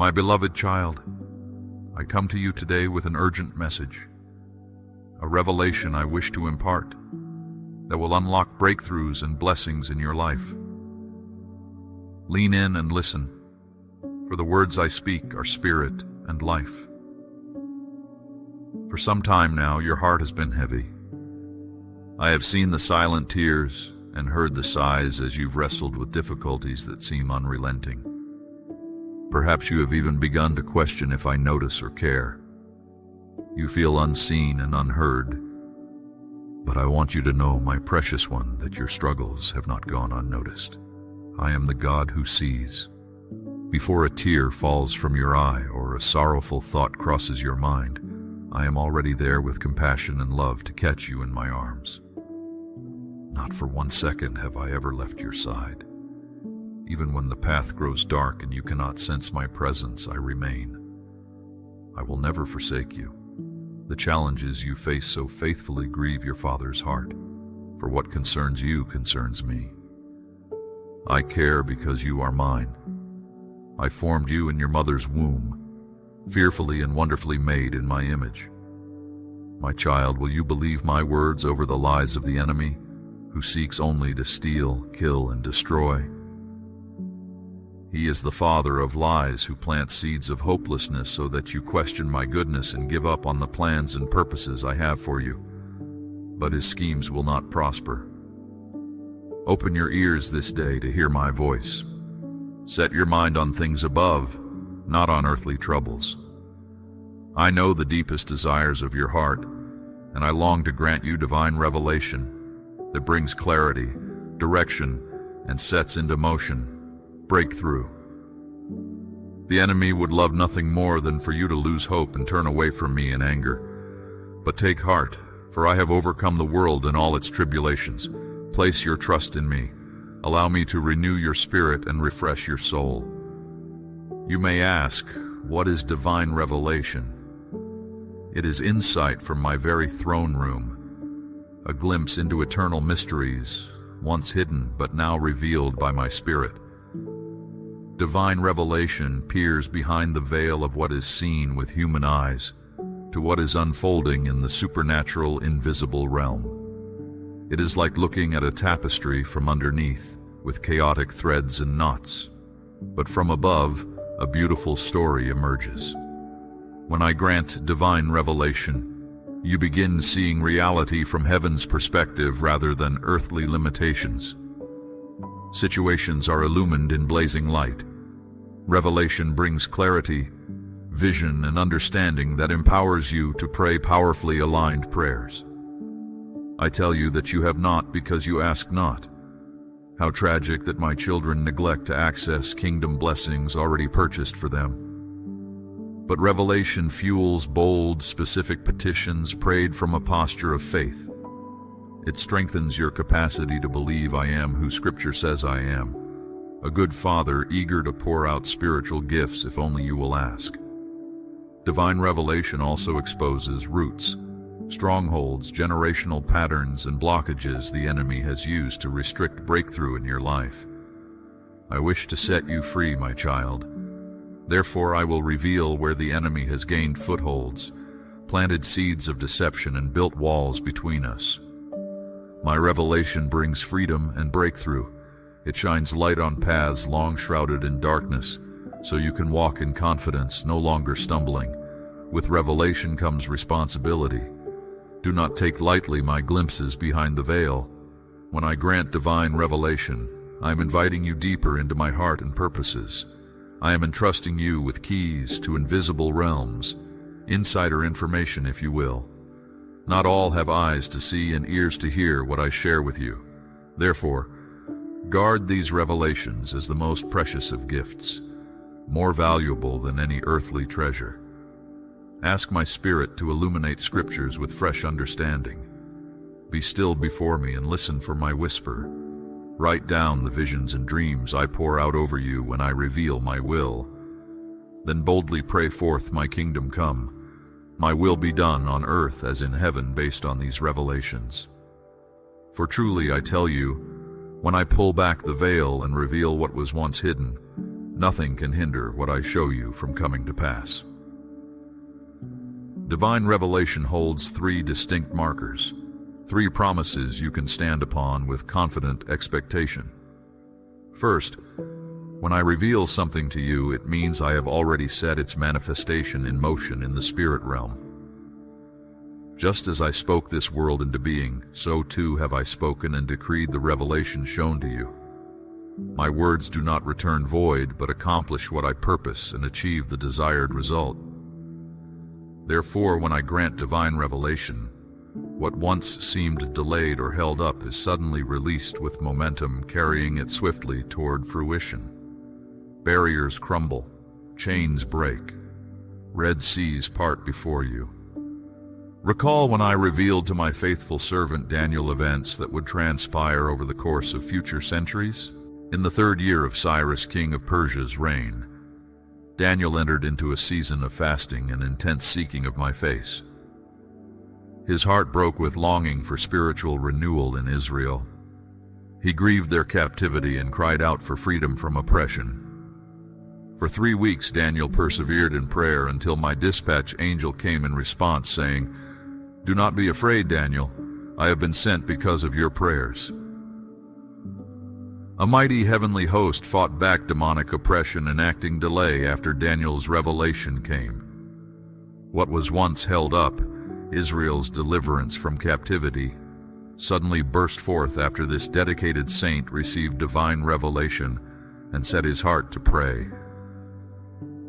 My beloved child, I come to you today with an urgent message, a revelation I wish to impart that will unlock breakthroughs and blessings in your life. Lean in and listen, for the words I speak are spirit and life. For some time now, your heart has been heavy. I have seen the silent tears and heard the sighs as you've wrestled with difficulties that seem unrelenting. Perhaps you have even begun to question if I notice or care. You feel unseen and unheard, but I want you to know, my precious one, that your struggles have not gone unnoticed. I am the God who sees. Before a tear falls from your eye or a sorrowful thought crosses your mind, I am already there with compassion and love to catch you in my arms. Not for 1 second have I ever left your side. Even when the path grows dark and you cannot sense my presence, I remain. I will never forsake you. The challenges you face so faithfully grieve your Father's heart, for what concerns you concerns me. I care because you are mine. I formed you in your mother's womb, fearfully and wonderfully made in my image. My child, will you believe my words over the lies of the enemy, who seeks only to steal, kill, and destroy? He is the father of lies who plants seeds of hopelessness so that you question my goodness and give up on the plans and purposes I have for you. But his schemes will not prosper. Open your ears this day to hear my voice. Set your mind on things above, not on earthly troubles. I know the deepest desires of your heart, and I long to grant you divine revelation that brings clarity, direction, and sets into motion breakthrough. The enemy would love nothing more than for you to lose hope and turn away from me in anger. But take heart, for I have overcome the world and all its tribulations. Place your trust in me. Allow me to renew your spirit and refresh your soul. You may ask, what is divine revelation? It is insight from my very throne room, a glimpse into eternal mysteries, once hidden but now revealed by my Spirit. Divine revelation peers behind the veil of what is seen with human eyes to what is unfolding in the supernatural, invisible realm. It is like looking at a tapestry from underneath, with chaotic threads and knots. But from above, a beautiful story emerges. When I grant divine revelation, you begin seeing reality from heaven's perspective rather than earthly limitations. Situations are illumined in blazing light. Revelation brings clarity, vision, and understanding that empowers you to pray powerfully aligned prayers. I tell you that you have not because you ask not. How tragic that my children neglect to access kingdom blessings already purchased for them. But revelation fuels bold, specific petitions prayed from a posture of faith. It strengthens your capacity to believe I am who Scripture says I am, a good Father eager to pour out spiritual gifts if only you will ask. Divine revelation also exposes roots, strongholds, generational patterns, and blockages the enemy has used to restrict breakthrough in your life. I wish to set you free, my child. Therefore, I will reveal where the enemy has gained footholds, planted seeds of deception, and built walls between us. My revelation brings freedom and breakthrough. It shines light on paths long shrouded in darkness, so you can walk in confidence, no longer stumbling. With revelation comes responsibility. Do not take lightly my glimpses behind the veil. When I grant divine revelation, I am inviting you deeper into my heart and purposes. I am entrusting you with keys to invisible realms, insider information, if you will. Not all have eyes to see and ears to hear what I share with you. Therefore, guard these revelations as the most precious of gifts, more valuable than any earthly treasure. Ask my Spirit to illuminate Scriptures with fresh understanding. Be still before me and listen for my whisper. Write down the visions and dreams I pour out over you when I reveal my will. Then boldly pray forth my kingdom come. My will be done on earth as in heaven based on these revelations. For truly I tell you, when I pull back the veil and reveal what was once hidden, Nothing can hinder what I show you from coming to pass. Divine revelation holds 3 distinct markers, 3 promises you can stand upon with confident expectation. First, when I reveal something to you, it means I have already set its manifestation in motion in the spirit realm. Just as I spoke this world into being, so too have I spoken and decreed the revelation shown to you. My words do not return void, but accomplish what I purpose and achieve the desired result. Therefore, when I grant divine revelation, what once seemed delayed or held up is suddenly released with momentum, carrying it swiftly toward fruition. Barriers crumble, chains break, Red Seas part before you. Recall when I revealed to my faithful servant Daniel events that would transpire over the course of future centuries? In the 3rd year of Cyrus, king of Persia's reign, Daniel entered into a season of fasting and intense seeking of my face. His heart broke with longing for spiritual renewal in Israel. He grieved their captivity and cried out for freedom from oppression. For 3 weeks Daniel persevered in prayer until my dispatch angel came in response, saying, "Do not be afraid, Daniel. I have been sent because of your prayers." A mighty heavenly host fought back demonic oppression, enacting delay after Daniel's revelation came. What was once held up, Israel's deliverance from captivity, suddenly burst forth after this dedicated saint received divine revelation and set his heart to pray.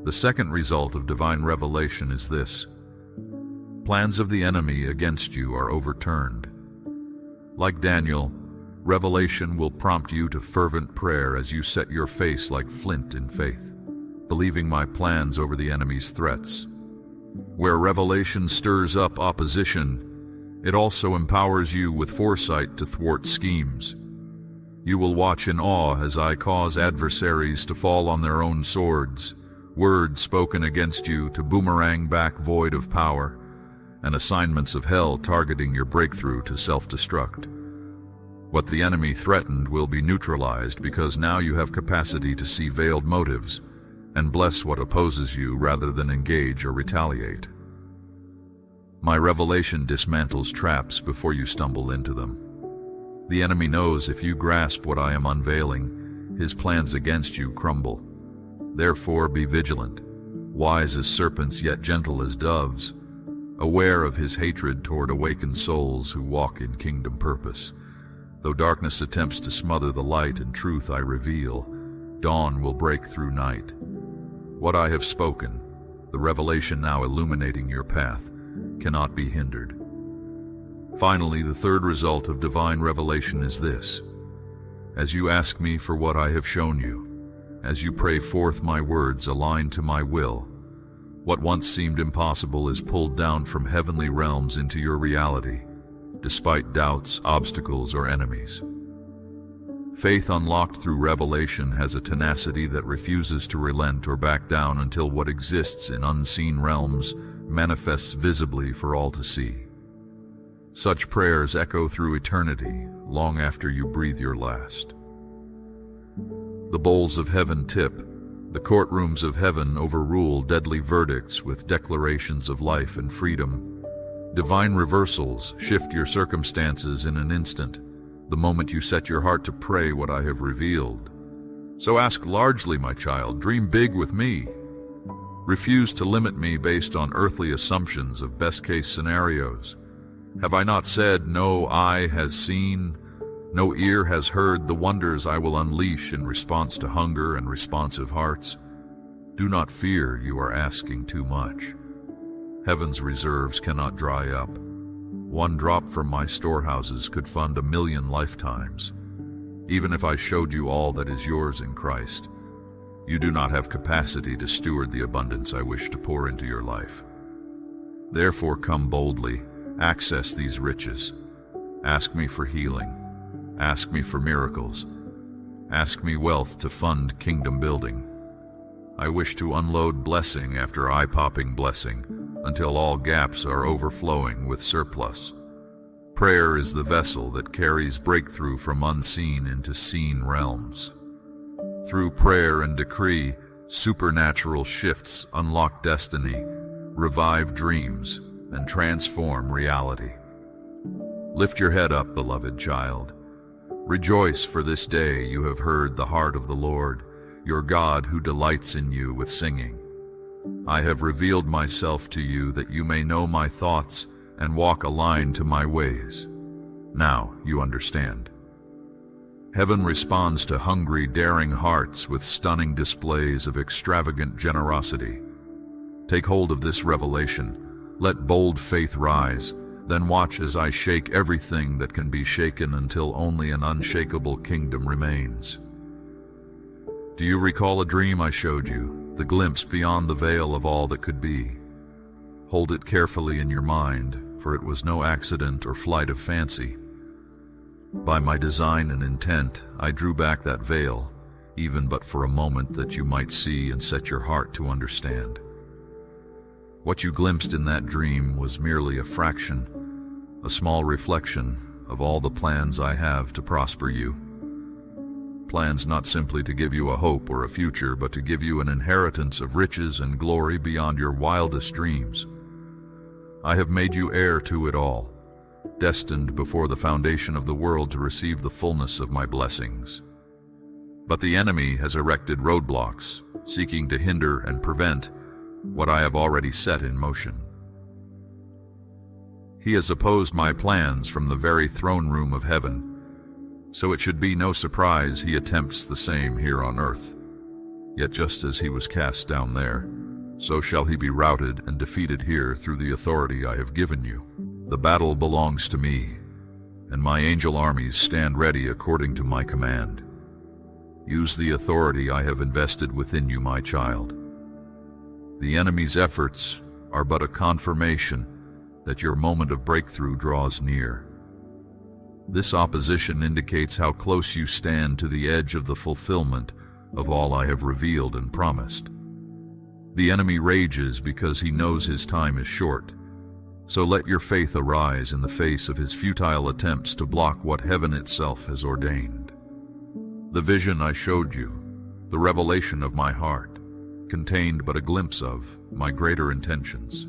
The second result of divine revelation is this: plans of the enemy against you are overturned. Like Daniel, revelation will prompt you to fervent prayer as you set your face like flint in faith, believing my plans over the enemy's threats. Where revelation stirs up opposition, it also empowers you with foresight to thwart schemes. You will watch in awe as I cause adversaries to fall on their own swords, words spoken against you to boomerang back void of power, and assignments of hell targeting your breakthrough to self-destruct. What the enemy threatened will be neutralized because now you have capacity to see veiled motives and bless what opposes you rather than engage or retaliate. My revelation dismantles traps before you stumble into them. The enemy knows if you grasp what I am unveiling, his plans against you crumble. Therefore be vigilant, wise as serpents yet gentle as doves, aware of his hatred toward awakened souls who walk in kingdom purpose. Though darkness attempts to smother the light and truth I reveal, dawn will break through night. What I have spoken, the revelation now illuminating your path, cannot be hindered. Finally, the 3rd result of divine revelation is this: as you ask me for what I have shown you, as you pray forth my words aligned to my will, what once seemed impossible is pulled down from heavenly realms into your reality, despite doubts, obstacles, or enemies. Faith unlocked through revelation has a tenacity that refuses to relent or back down until what exists in unseen realms manifests visibly for all to see. Such prayers echo through eternity, long after you breathe your last. The bowls of heaven tip, the courtrooms of heaven overrule deadly verdicts with declarations of life and freedom. Divine reversals shift your circumstances in an instant, the moment you set your heart to pray what I have revealed. So ask largely, my child, dream big with me. Refuse to limit me based on earthly assumptions of best-case scenarios. Have I not said, no eye has seen, no ear has heard the wonders I will unleash in response to hunger and responsive hearts? Do not fear, you are asking too much. Heaven's reserves cannot dry up. One drop from my storehouses could fund 1,000,000 lifetimes. Even if I showed you all that is yours in Christ, you do not have capacity to steward the abundance I wish to pour into your life. Therefore come boldly, access these riches. Ask me for healing. Ask me for miracles. Ask me wealth to fund kingdom building. I wish to unload blessing after eye-popping blessing until all gaps are overflowing with surplus. Prayer is the vessel that carries breakthrough from unseen into seen realms. Through prayer and decree, supernatural shifts unlock destiny, revive dreams, and transform reality. Lift your head up, beloved child. Rejoice, for this day you have heard the heart of the Lord, your God, who delights in you with singing. I have revealed myself to you that you may know my thoughts and walk aligned to my ways. Now you understand. Heaven responds to hungry, daring hearts with stunning displays of extravagant generosity. Take hold of this revelation. Let bold faith rise. Then watch as I shake everything that can be shaken until only an unshakable kingdom remains. Do you recall a dream I showed you, the glimpse beyond the veil of all that could be? Hold it carefully in your mind, for it was no accident or flight of fancy. By my design and intent, I drew back that veil, even but for a moment, that you might see and set your heart to understand. What you glimpsed in that dream was merely a fraction, a small reflection of all the plans I have to prosper you. Plans not simply to give you a hope or a future, but to give you an inheritance of riches and glory beyond your wildest dreams. I have made you heir to it all, destined before the foundation of the world to receive the fullness of my blessings. But the enemy has erected roadblocks, seeking to hinder and prevent what I have already set in motion. He has opposed my plans from the very throne room of heaven, so it should be no surprise he attempts the same here on earth. Yet just as he was cast down there, so shall he be routed and defeated here through the authority I have given you. The battle belongs to me, and my angel armies stand ready according to my command. Use the authority I have invested within you, my child. The enemy's efforts are but a confirmation that your moment of breakthrough draws near. This opposition indicates how close you stand to the edge of the fulfillment of all I have revealed and promised. The enemy rages because he knows his time is short, so let your faith arise in the face of his futile attempts to block what heaven itself has ordained. The vision I showed you, the revelation of my heart, contained but a glimpse of my greater intentions.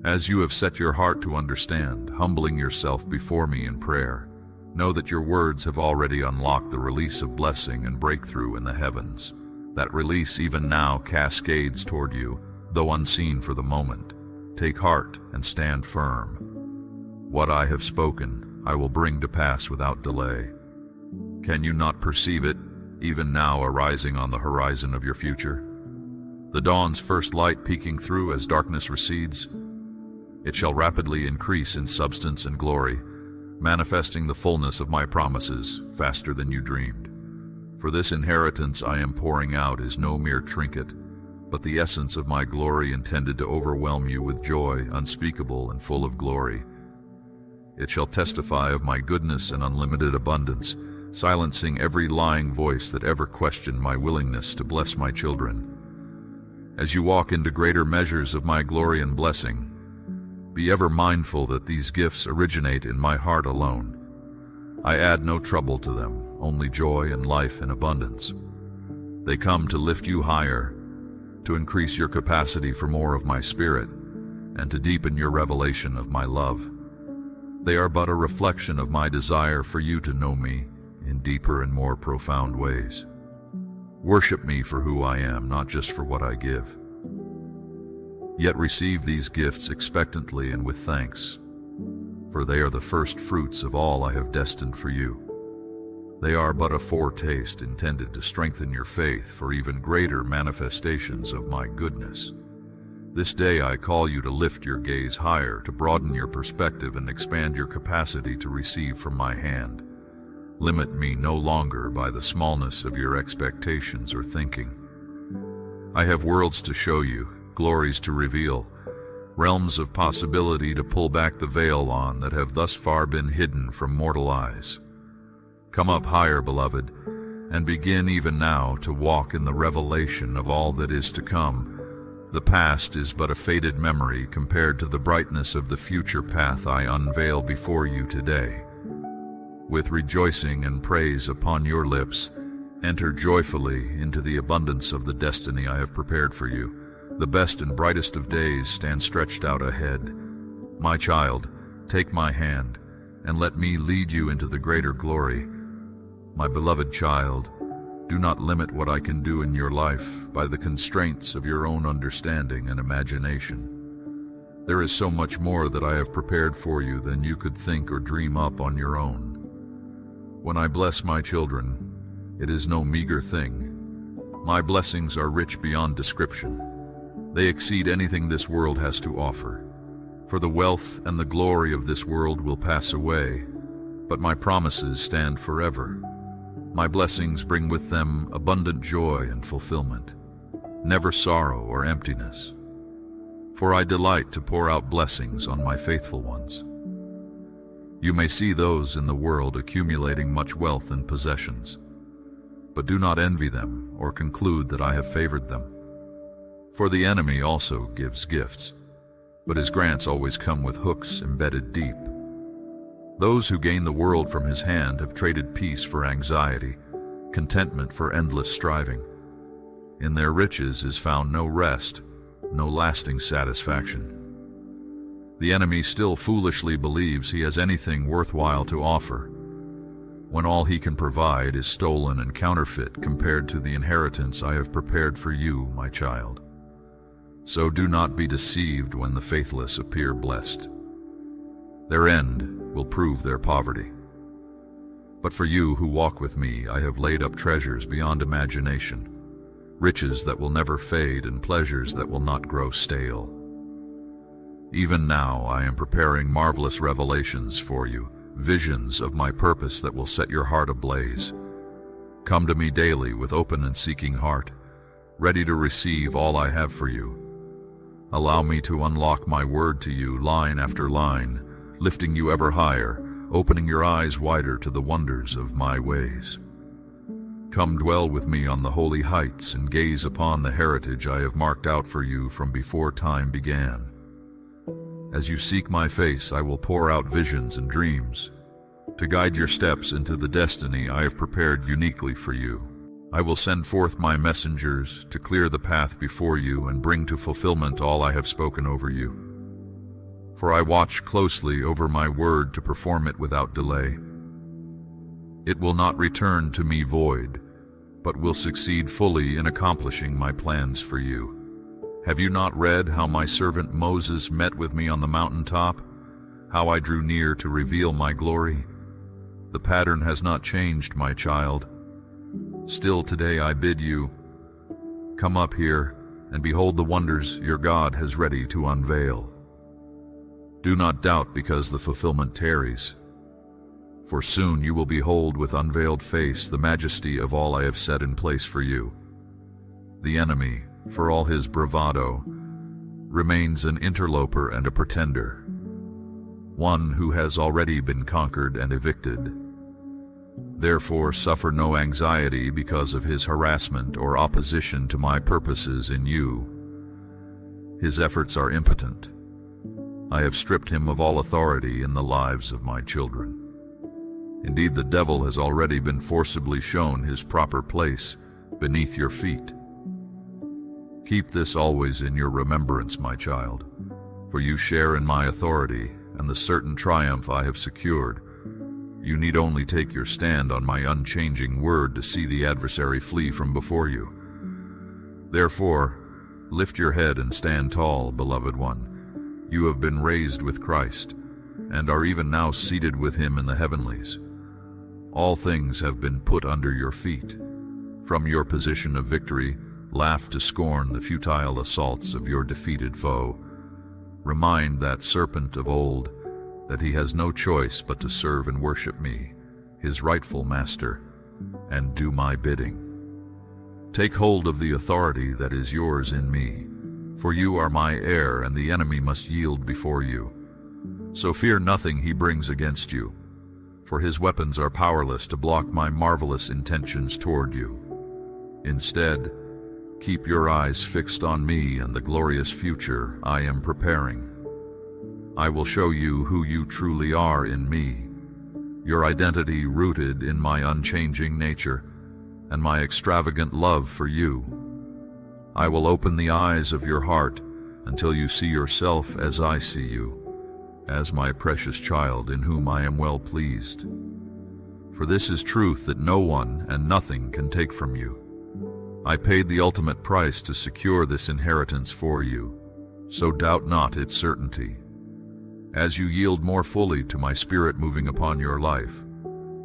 As you have set your heart to understand, humbling yourself before me in prayer, know that your words have already unlocked the release of blessing and breakthrough in the heavens. That release even now cascades toward you, though unseen for the moment. Take heart and stand firm. What I have spoken, I will bring to pass without delay. Can you not perceive it, even now arising on the horizon of your future? The dawn's first light peeking through as darkness recedes. It shall rapidly increase in substance and glory, manifesting the fullness of my promises faster than you dreamed. For this inheritance I am pouring out is no mere trinket, but the essence of my glory, intended to overwhelm you with joy unspeakable and full of glory. It shall testify of my goodness and unlimited abundance, silencing every lying voice that ever questioned my willingness to bless my children. As you walk into greater measures of my glory and blessing, be ever mindful that these gifts originate in my heart alone. I add no trouble to them, only joy and life in abundance. They come to lift you higher, to increase your capacity for more of my spirit, and to deepen your revelation of my love. They are but a reflection of my desire for you to know me in deeper and more profound ways. Worship me for who I am, not just for what I give. Yet receive these gifts expectantly and with thanks, for they are the first fruits of all I have destined for you. They are but a foretaste intended to strengthen your faith for even greater manifestations of my goodness. This day I call you to lift your gaze higher, to broaden your perspective and expand your capacity to receive from my hand. Limit me no longer by the smallness of your expectations or thinking. I have worlds to show you, glories to reveal, realms of possibility to pull back the veil on that have thus far been hidden from mortal eyes. Come up higher, beloved, and begin even now to walk in the revelation of all that is to come. The past is but a faded memory compared to the brightness of the future path I unveil before you today. With rejoicing and praise upon your lips, Enter joyfully into the abundance of the destiny I have prepared for you. The best and brightest of days stand stretched out ahead. My child, take my hand, and let me lead you into the greater glory. My beloved child, do not limit what I can do in your life by the constraints of your own understanding and imagination. There is so much more that I have prepared for you than you could think or dream up on your own. When I bless my children, it is no meager thing. My blessings are rich beyond description. They exceed anything this world has to offer. For the wealth and the glory of this world will pass away, but my promises stand forever. My blessings bring with them abundant joy and fulfillment, never sorrow or emptiness. For I delight to pour out blessings on my faithful ones. You may see those in the world accumulating much wealth and possessions, but do not envy them or conclude that I have favored them. For the enemy also gives gifts, but his grants always come with hooks embedded deep. Those who gain the world from his hand have traded peace for anxiety, contentment for endless striving. In their riches is found no rest, no lasting satisfaction. The enemy still foolishly believes he has anything worthwhile to offer, when all he can provide is stolen and counterfeit compared to the inheritance I have prepared for you, my child. So do not be deceived when the faithless appear blessed. Their end will prove their poverty. But for you who walk with me, I have laid up treasures beyond imagination, riches that will never fade and pleasures that will not grow stale. Even now I am preparing marvelous revelations for you, visions of my purpose that will set your heart ablaze. Come to me daily with open and seeking heart, ready to receive all I have for you. Allow me to unlock my word to you line after line, lifting you ever higher, opening your eyes wider to the wonders of my ways. Come dwell with me on the holy heights and gaze upon the heritage I have marked out for you from before time began. As you seek my face, I will pour out visions and dreams to guide your steps into the destiny I have prepared uniquely for you. I will send forth my messengers to clear the path before you and bring to fulfillment all I have spoken over you. For I watch closely over my word to perform it without delay. It will not return to me void, but will succeed fully in accomplishing my plans for you. Have you not read how my servant Moses met with me on the mountaintop? How I drew near to reveal my glory? The pattern has not changed, my child. Still today I bid you, come up here and behold the wonders your God has ready to unveil. Do not doubt because the fulfillment tarries, for soon you will behold with unveiled face the majesty of all I have set in place for you. The enemy, for all his bravado, remains an interloper and a pretender, one who has already been conquered and evicted. Therefore suffer no anxiety because of his harassment or opposition to my purposes in you. His efforts are impotent. I have stripped him of all authority in the lives of my children. Indeed, the devil has already been forcibly shown his proper place beneath your feet. Keep this always in your remembrance, my child, for you share in my authority and the certain triumph I have secured. You need only take your stand on my unchanging word to see the adversary flee from before you. Therefore, lift your head and stand tall, beloved one. You have been raised with Christ, and are even now seated with him in the heavenlies. All things have been put under your feet. From your position of victory, laugh to scorn the futile assaults of your defeated foe. Remind that serpent of old that he has no choice but to serve and worship me, his rightful master, and do my bidding. Take hold of the authority that is yours in me, for you are my heir, and the enemy must yield before you. So fear nothing he brings against you, for his weapons are powerless to block my marvelous intentions toward you. Instead, keep your eyes fixed on me and the glorious future I am preparing. I will show you who you truly are in me, your identity rooted in my unchanging nature, and my extravagant love for you. I will open the eyes of your heart until you see yourself as I see you, as my precious child in whom I am well pleased. For this is truth that no one and nothing can take from you. I paid the ultimate price to secure this inheritance for you, so doubt not its certainty. As you yield more fully to my spirit moving upon your life,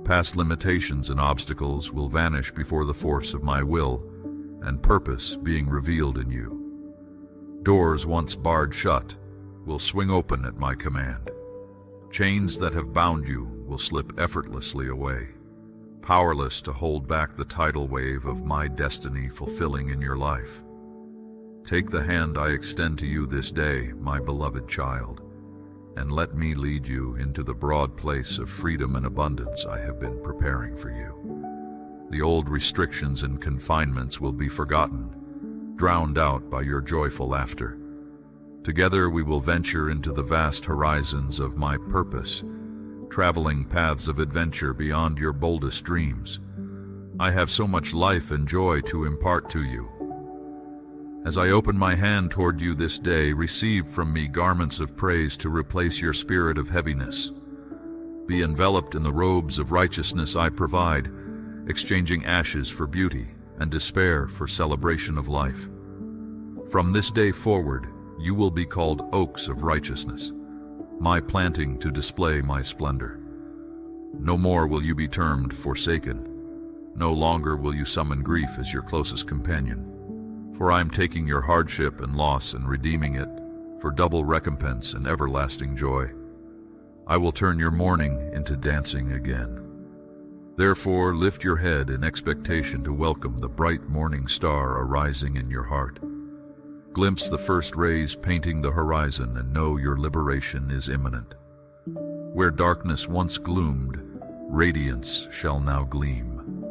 past limitations and obstacles will vanish before the force of my will and purpose being revealed in you. Doors once barred shut will swing open at my command. Chains that have bound you will slip effortlessly away, powerless to hold back the tidal wave of my destiny fulfilling in your life. Take the hand I extend to you this day, my beloved child, and let me lead you into the broad place of freedom and abundance I have been preparing for you. The old restrictions and confinements will be forgotten, drowned out by your joyful laughter. Together we will venture into the vast horizons of my purpose, traveling paths of adventure beyond your boldest dreams. I have so much life and joy to impart to you. As I open my hand toward you this day, receive from me garments of praise to replace your spirit of heaviness. Be enveloped in the robes of righteousness I provide, exchanging ashes for beauty and despair for celebration of life. From this day forward, you will be called oaks of righteousness, my planting to display my splendor. No more will you be termed forsaken. No longer will you summon grief as your closest companion. For I am taking your hardship and loss and redeeming it for double recompense and everlasting joy. I will turn your mourning into dancing again. Therefore, lift your head in expectation to welcome the bright morning star arising in your heart. Glimpse the first rays painting the horizon and know your liberation is imminent. Where darkness once gloomed, radiance shall now gleam.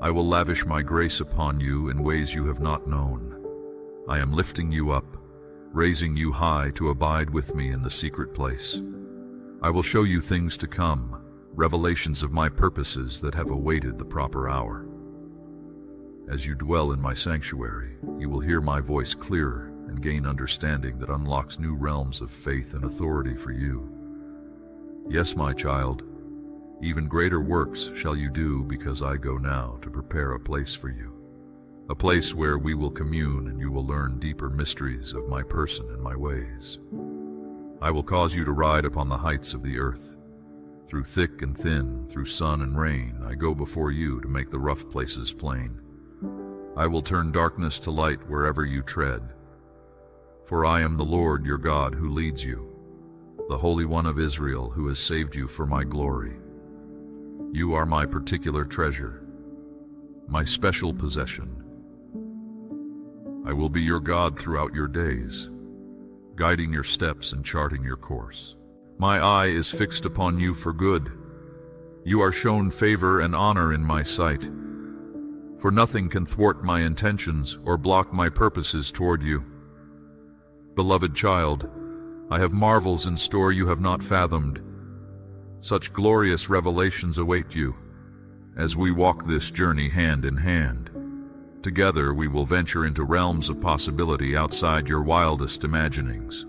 I will lavish my grace upon you in ways you have not known. I am lifting you up, raising you high to abide with me in the secret place. I will show you things to come, revelations of my purposes that have awaited the proper hour. As you dwell in my sanctuary, you will hear my voice clearer and gain understanding that unlocks new realms of faith and authority for you. Yes, my child, even greater works shall you do because I go now to prepare a place for you, a place where we will commune and you will learn deeper mysteries of my person and my ways. I will cause you to ride upon the heights of the earth. Through thick and thin, through sun and rain, I go before you to make the rough places plain. I will turn darkness to light wherever you tread. For I am the Lord your God who leads you, the Holy One of Israel who has saved you for my glory. You are my particular treasure, my special possession. I will be your God throughout your days, guiding your steps and charting your course. My eye is fixed upon you for good. You are shown favor and honor in my sight. For nothing can thwart my intentions or block my purposes toward you. Beloved child, I have marvels in store you have not fathomed. Such glorious revelations await you as we walk this journey hand in hand. Together we will venture into realms of possibility outside your wildest imaginings.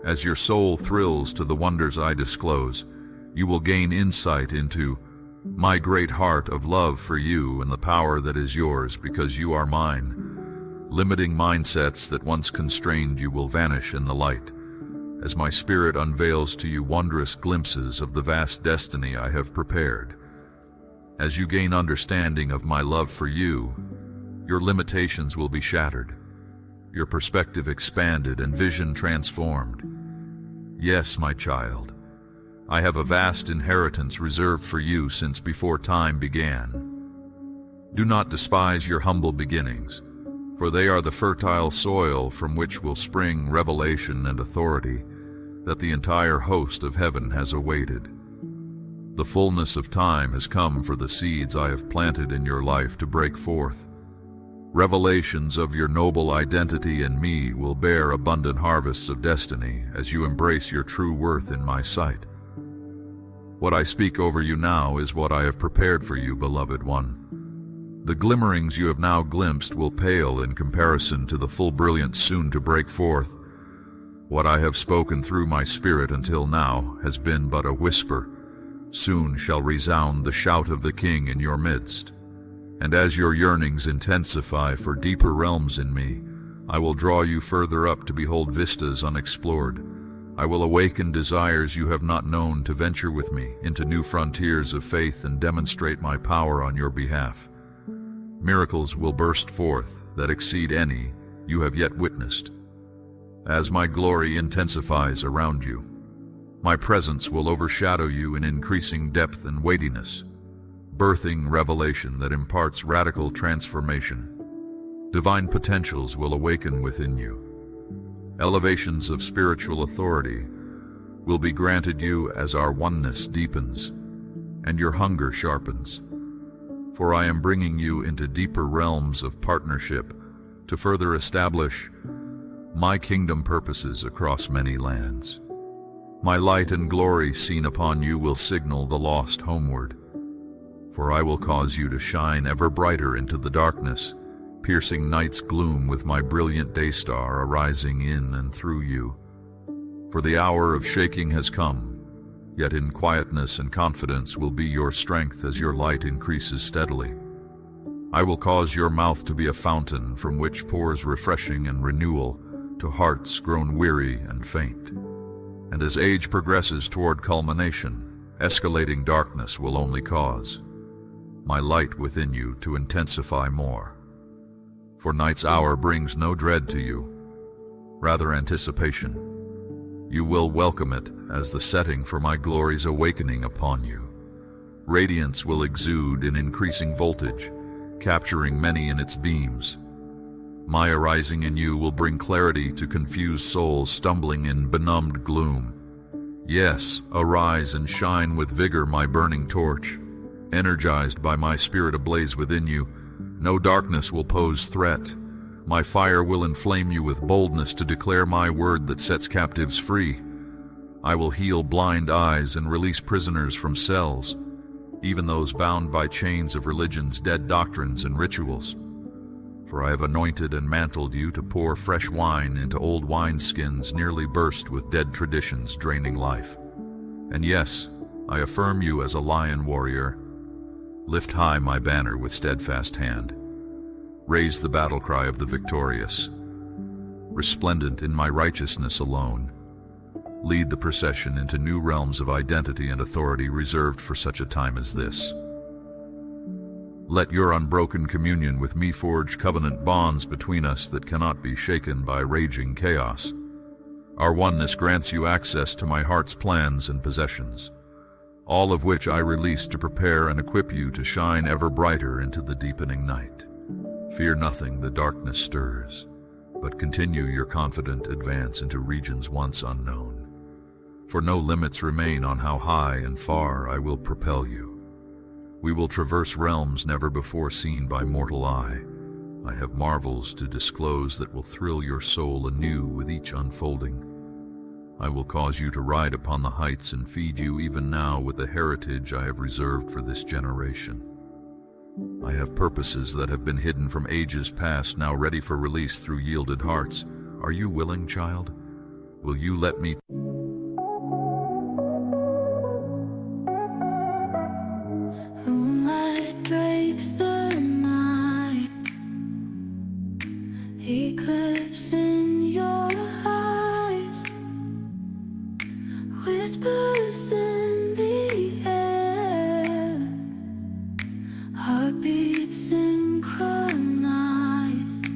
As your soul thrills to the wonders I disclose, you will gain insight into my great heart of love for you and the power that is yours because you are mine. Limiting mindsets that once constrained you will vanish in the light, as my spirit unveils to you wondrous glimpses of the vast destiny I have prepared. As you gain understanding of my love for you, your limitations will be shattered, your perspective expanded and vision transformed. Yes, my child, I have a vast inheritance reserved for you since before time began. Do not despise your humble beginnings, for they are the fertile soil from which will spring revelation and authority that the entire host of heaven has awaited. The fullness of time has come for the seeds I have planted in your life to break forth. Revelations of your noble identity in me will bear abundant harvests of destiny as you embrace your true worth in my sight. What I speak over you now is what I have prepared for you, beloved one. The glimmerings you have now glimpsed will pale in comparison to the full brilliance soon to break forth. What I have spoken through my spirit until now has been but a whisper. Soon shall resound the shout of the King in your midst. And as your yearnings intensify for deeper realms in me, I will draw you further up to behold vistas unexplored. I will awaken desires you have not known to venture with me into new frontiers of faith and demonstrate my power on your behalf. Miracles will burst forth that exceed any you have yet witnessed. As my glory intensifies around you, my presence will overshadow you in increasing depth and weightiness, birthing revelation that imparts radical transformation. Divine potentials will awaken within you. Elevations of spiritual authority will be granted you as our oneness deepens and your hunger sharpens. For I am bringing you into deeper realms of partnership to further establish my kingdom purposes across many lands. My light and glory seen upon you will signal the lost homeward. For I will cause you to shine ever brighter into the darkness, piercing night's gloom with my brilliant day star arising in and through you. For the hour of shaking has come, yet in quietness and confidence will be your strength as your light increases steadily. I will cause your mouth to be a fountain from which pours refreshing and renewal to hearts grown weary and faint. And as age progresses toward culmination, escalating darkness will only cause my light within you to intensify more. For night's hour brings no dread to you, rather anticipation. You will welcome it as the setting for my glory's awakening upon you. Radiance will exude in increasing voltage, capturing many in its beams. My arising in you will bring clarity to confused souls stumbling in benumbed gloom. Yes, arise and shine with vigor, my burning torch. Energized by my spirit ablaze within you, no darkness will pose threat. My fire will inflame you with boldness to declare my word that sets captives free. I will heal blind eyes and release prisoners from cells, even those bound by chains of religion's dead doctrines and rituals. For I have anointed and mantled you to pour fresh wine into old wineskins nearly burst with dead traditions draining life. And yes, I affirm you as a lion warrior. Lift high my banner with steadfast hand. Raise the battle cry of the victorious. Resplendent in my righteousness alone, lead the procession into new realms of identity and authority reserved for such a time as this. Let your unbroken communion with me forge covenant bonds between us that cannot be shaken by raging chaos. Our oneness grants you access to my heart's plans and possessions, all of which I release to prepare and equip you to shine ever brighter into the deepening night. Fear nothing the darkness stirs, but continue your confident advance into regions once unknown. For no limits remain on how high and far I will propel you. We will traverse realms never before seen by mortal eye. I have marvels to disclose that will thrill your soul anew with each unfolding. I will cause you to ride upon the heights and feed you even now with the heritage I have reserved for this generation. I have purposes that have been hidden from ages past, now ready for release through yielded hearts. Are you willing, child? Will you let me? Moonlight drapes the night, eclipse in your eyes, whispers in the air, heartbeats synchronized,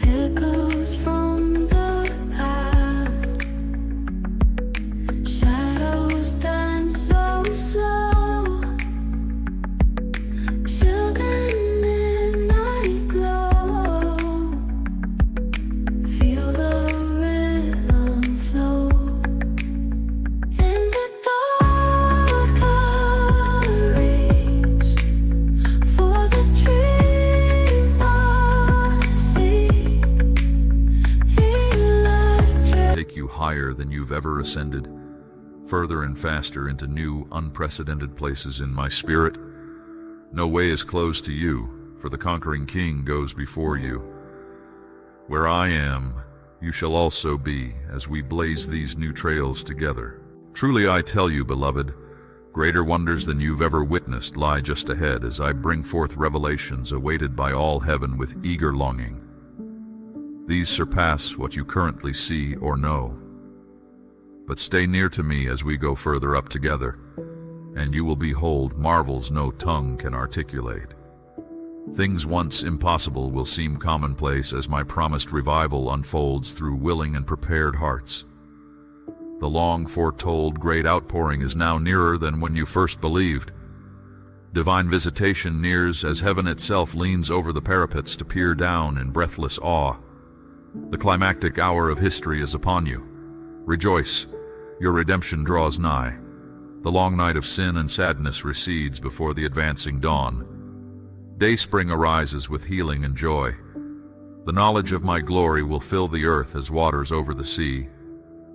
echoes from the past, shadows dance so slow. Higher than you've ever ascended, further and faster into new, unprecedented places in my spirit. No way is closed to you, for the conquering king goes before you. Where I am, you shall also be, as we blaze these new trails together. Truly I tell you, beloved, greater wonders than you've ever witnessed lie just ahead as I bring forth revelations awaited by all heaven with eager longing. These surpass what you currently see or know. But stay near to me as we go further up together, and you will behold marvels no tongue can articulate. Things once impossible will seem commonplace as my promised revival unfolds through willing and prepared hearts. The long-foretold great outpouring is now nearer than when you first believed. Divine visitation nears as heaven itself leans over the parapets to peer down in breathless awe. The climactic hour of history is upon you. Rejoice, your redemption draws nigh. The long night of sin and sadness recedes before the advancing dawn. Dayspring arises with healing and joy. The knowledge of my glory will fill the earth as waters over the sea.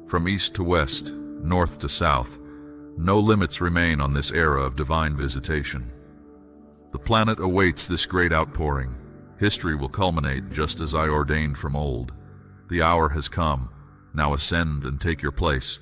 From east to west, north to south, no limits remain on this era of divine visitation. The planet awaits this great outpouring. History will culminate just as I ordained from old. The hour has come. Now ascend and take your place.